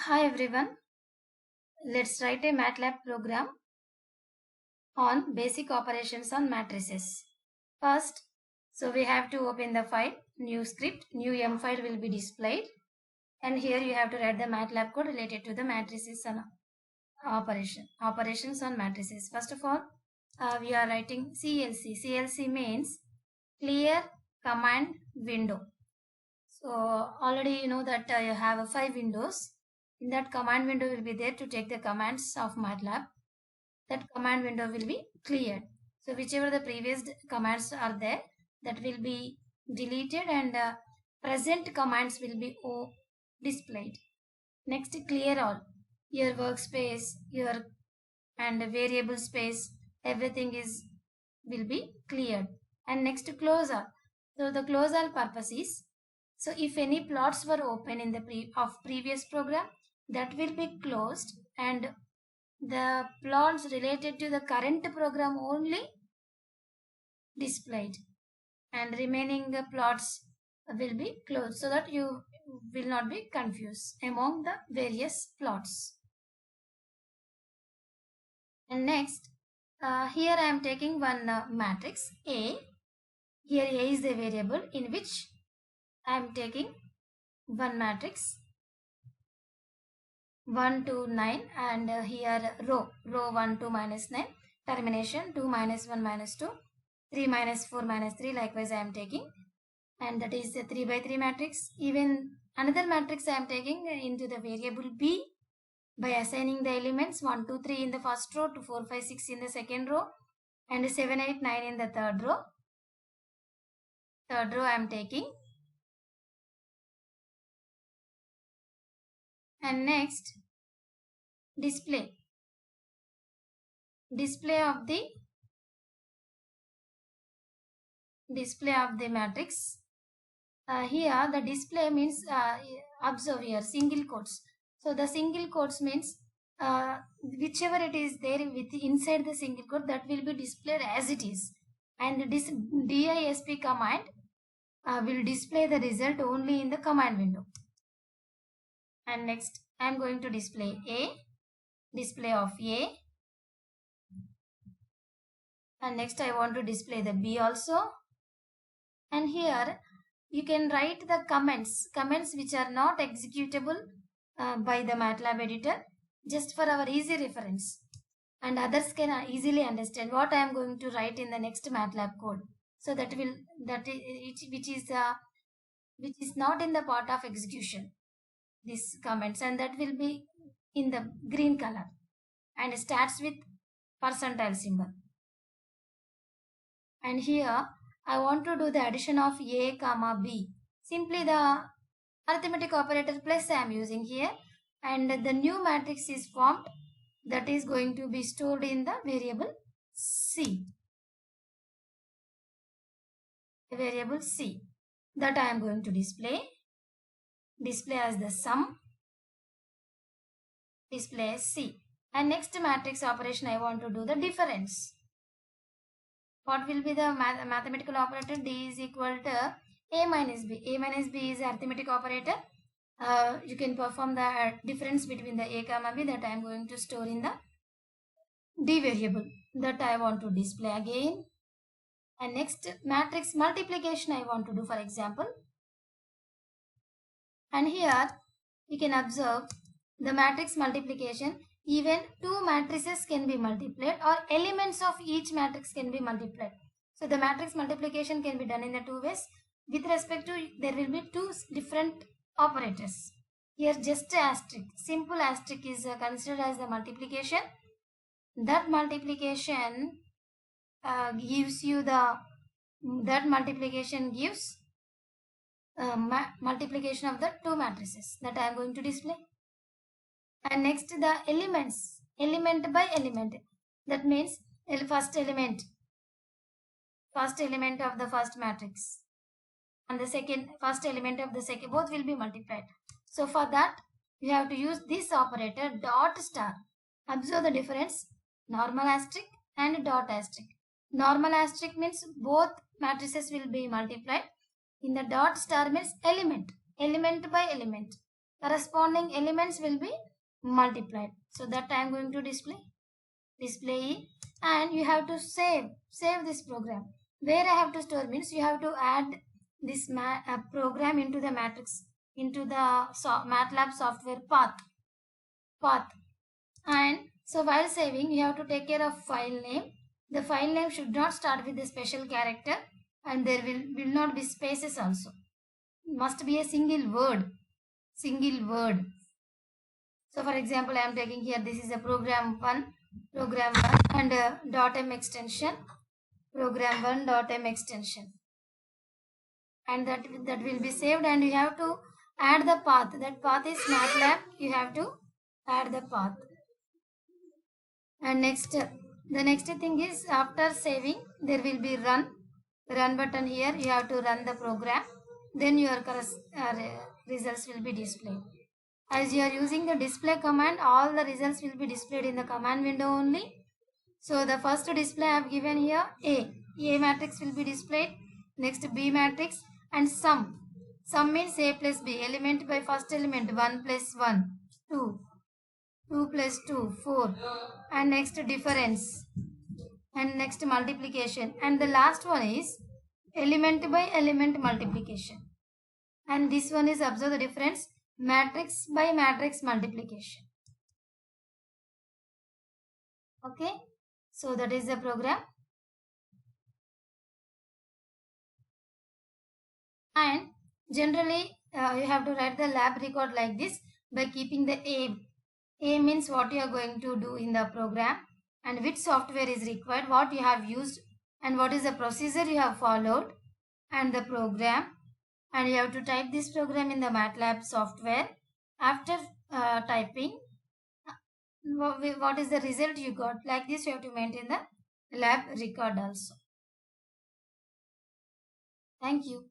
Hi everyone, let's write a MATLAB program on basic operations on matrices. First, we have to open the file, new script, new M file will be displayed, and here you have to write the MATLAB code related to the matrices and operations on matrices. First of all, we are writing CLC. CLC means clear command window. So already you know that you have 5 windows. In that command window will be there to take the commands of MATLAB. That command window will be cleared. So whichever the previous commands are there, that will be deleted and present commands will be displayed. Next, clear all. Your workspace, your and variable space, everything will be cleared. And next, close all. So the close all purpose is, so if any plots were open in the previous program, that will be closed and the plots related to the current program only displayed, and remaining plots will be closed so that you will not be confused among the various plots. And next, here I am taking one matrix A. Here A is the variable in which I am taking one matrix 1 to 9, and here row 1 to minus 9, termination 2 minus 1 minus 2, 3 minus 4 minus 3, likewise I am taking, and that is the 3 by 3 matrix. Even another matrix I am taking into the variable B by assigning the elements 1 2 3 in the first row, to 4 5 6 in the second row, and 7 8 9 in the third row. Third row I am taking. And next, display of the matrix. Here the display means, observe here single quotes. So the single quotes means whichever it is there with inside the single quote, that will be displayed as it is, and this disp command will display the result only in the command window. And next, I am going to display A, display of A, and next I want to display the B also. And here you can write the comments which are not executable by the MATLAB editor, just for our easy reference, and others can easily understand what I am going to write in the next MATLAB code. So which is not in the part of execution, these comments, and that will be in the green color and starts with percentile symbol. And here I want to do the addition of A comma B. Simply the arithmetic operator plus I am using here, and the new matrix is formed, that is going to be stored in the variable C. The variable C that I am going to display as the sum, display as C. And next matrix operation I want to do the difference. What will be the mathematical operator? D is equal to A minus B. A minus B is arithmetic operator. You can perform the difference between the A comma B, that I am going to store in the D variable, that I want to display again. And next, matrix multiplication I want to do, for example. And here you can observe the matrix multiplication. Even two matrices can be multiplied, or elements of each matrix can be multiplied. So the matrix multiplication can be done in the two ways. With respect to, there will be two different operators. Here just asterisk, simple asterisk is considered as the multiplication. That multiplication gives you multiplication gives multiplication of the two matrices that I am going to display. And next, the elements, element by element, that means first element of the first matrix and the first element of the second, both will be multiplied. So for that you have to use this operator dot star. Observe the difference, normal asterisk and dot asterisk. Normal asterisk means both matrices will be multiplied. In the dot star means element by element. corresponding elements will be multiplied. So that I am going to display and you have to save this program. Where I have to store means you have to add this program into the matrix, into the MATLAB software path. And so while saving, you have to take care of file name. The file name should not start with a special character, and there will not be spaces also. Must be a single word. So for example, I am taking here, this is a program 1 and .m extension, program 1.m extension, and that will be saved, and you have to add the path. That path is MATLAB. You have to add the path. And the next thing is, after saving, there will be run button here. You have to run the program, then your results will be displayed. As you are using the display command, all the results will be displayed in the command window only. So the first display I have given here, A matrix will be displayed, next B matrix, and sum means A plus B, element by first element, 1 plus 1, 2 plus 2, 4, and next difference, and next multiplication, and the last one is element by element multiplication, and this one is, observe the difference, matrix by matrix multiplication. Okay, so that is the program. And generally you have to write the lab record like this by keeping the A means what you are going to do in the program, and which software is required, what you have used, and what is the procedure you have followed, and the program, and you have to type this program in the MATLAB software. After typing, what is the result you got, like this you have to maintain the lab record also. Thank you.